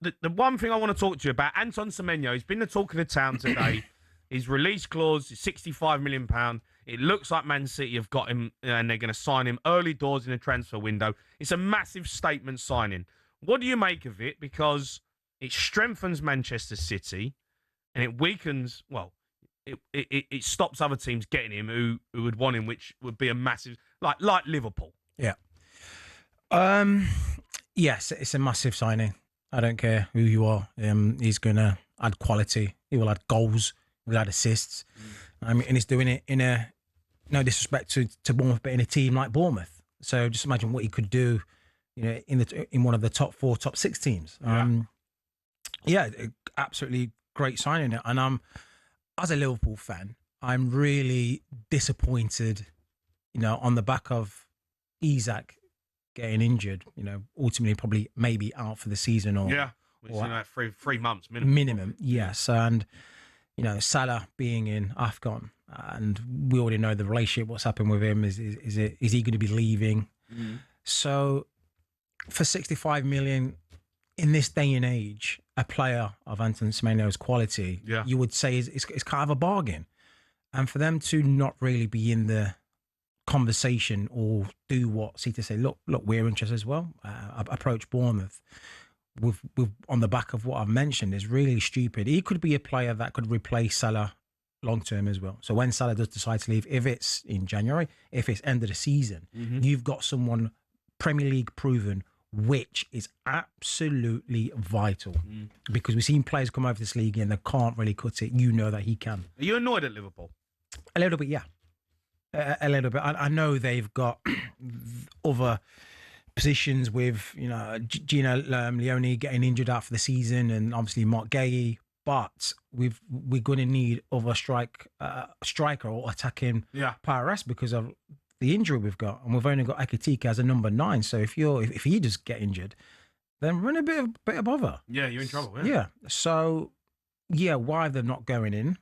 the one thing I want to talk to you about, Antoine Semenyo, he's been the talk of the town today. His release clause is £65 million. It looks like Man City have got him and they're going to sign him early doors in the transfer window. It's a massive statement signing. What do you make of it? Because it strengthens Manchester City and it weakens, well, it stops other teams getting him who would want him, which would be a massive, like Liverpool. Yeah. Yes, it's a massive signing. I don't care who you are. He's going to add quality. He will add goals. He'll add assists. And he's doing it in a, no disrespect to Bournemouth, but in a team like Bournemouth. So just imagine what he could do, in one of the top 4, top 6 teams. Absolutely great signing. And as a Liverpool fan, I'm really disappointed, on the back of Isak getting injured, ultimately probably maybe out for the season or like 3 months minimum. Yes. And Salah being in AFCON, and we already know the relationship, what's happened with him. Is he going to be leaving? So for 65 million in this day and age, a player of Antoine Semenyo's quality, you would say it's kind of a bargain. And for them to not really be in the conversation or do what City say, look, we're interested as well, approach Bournemouth with on the back of what I've mentioned, is really stupid. He could be a player that could replace Salah long term as well. So when Salah does decide to leave, if it's in January, if it's end of the season, you've got someone Premier League proven, which is absolutely vital. Because we've seen players come over this league and they can't really cut it. You know that he can. Are you annoyed at Liverpool? A little bit, yeah. A little bit. I know they've got other positions with, Gino Leone getting injured out for the season, and obviously Mark Gay. But we're going to need other striker or attacking PRS because of the injury we've got, and we've only got Ekitike as a number 9. So if he does get injured, then we're in a bit of bother. Yeah, you're in trouble. Yeah. So why they're not going in?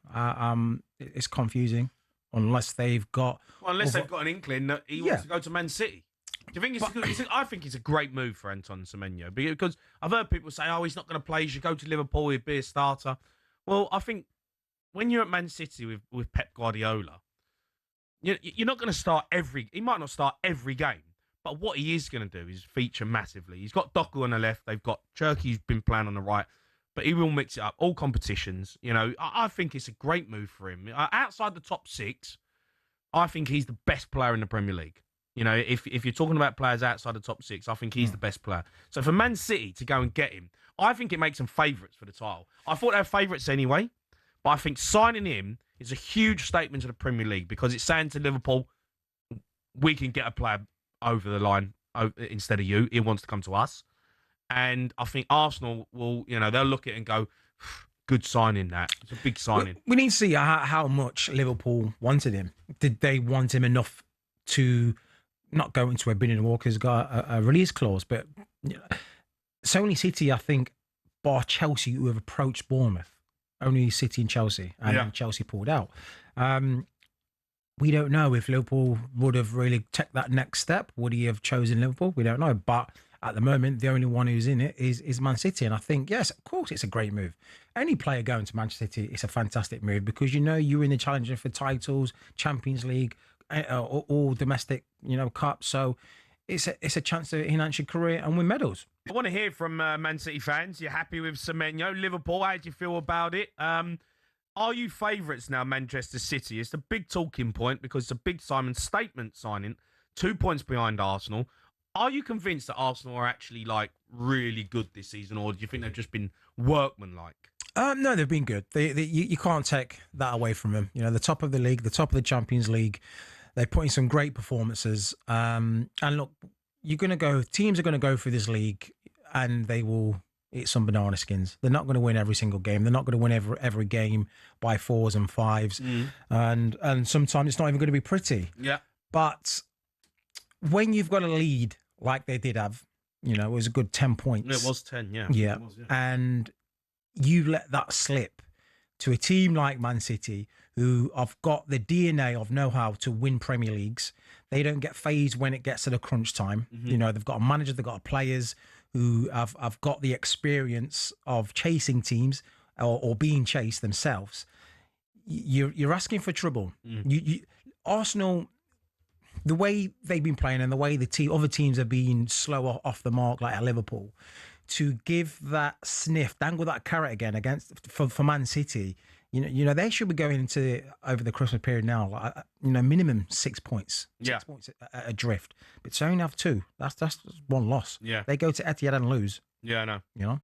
It's confusing. Unless they've got an inkling that he wants to go to Man City. Do you think I think it's a great move for Antoine Semenyo, because I've heard people say, "Oh, he's not going to play. He should go to Liverpool. He'd be a starter." Well, I think when you're at Man City with Pep Guardiola, you're not going to start he might not start every game, but what he is going to do is feature massively. He's got Doku on the left. They've got Cherky, who's been playing on the right. But he will mix it up, all competitions. I think it's a great move for him. Outside the top 6, I think he's the best player in the Premier League. If you're talking about players outside the top 6, I think he's the best player. So for Man City to go and get him, I think it makes them favourites for the title. I thought they were favourites anyway, but I think signing him is a huge statement to the Premier League, because it's saying to Liverpool, we can get a player over the line instead of you. He wants to come to us. And I think Arsenal will, they'll look at it and go, good signing that. It's a big signing. We need to see how much Liverpool wanted him. Did they want him enough to not go into a bidding war because he's got a release clause? But it's only City, I think, bar Chelsea, who have approached Bournemouth. Only City and Chelsea. And Chelsea pulled out. We don't know if Liverpool would have really taken that next step. Would he have chosen Liverpool? We don't know. But at the moment, the only one who's in it is Man City. And I think, yes, of course, it's a great move. Any player going to Manchester City, it's a fantastic move, because you're in the challenging for titles, Champions League, all domestic, cups. So it's a chance to enhance your career and win medals. I want to hear from Man City fans. You're happy with Semenyo? Liverpool, how do you feel about it? Are you favourites now, Manchester City? It's the big talking point because it's a big statement signing, 2 points behind Arsenal. Are you convinced that Arsenal are actually really good this season, or do you think they've just been workmanlike? No, they've been good. You can't take that away from them. The top of the league, the top of the Champions League. They're putting some great performances. And look, teams are going to go through this league and they will eat some banana skins. They're not going to win every single game. They're not going to win every game by 4s and 5s. And sometimes it's not even going to be pretty. Yeah. But when you've got a lead like they did have, it was a good 10 points. It was 10, yeah. Yeah. It was, yeah. And you let that slip to a team like Man City, who have got the DNA of know-how to win Premier Leagues. They don't get phased when it gets to the crunch time. They've got a manager, they've got players who have got the experience of chasing teams or being chased themselves, you're asking for trouble. Arsenal, the way they've been playing and the way other teams have been slower off the mark, like at Liverpool, to give that sniff, dangle that carrot again for Man City, you know they should be going into over the Christmas period now, like, minimum 6 points, 6 points adrift. But to only have 2, that's one loss. Yeah, they go to Etihad and lose. Yeah, I know. You know.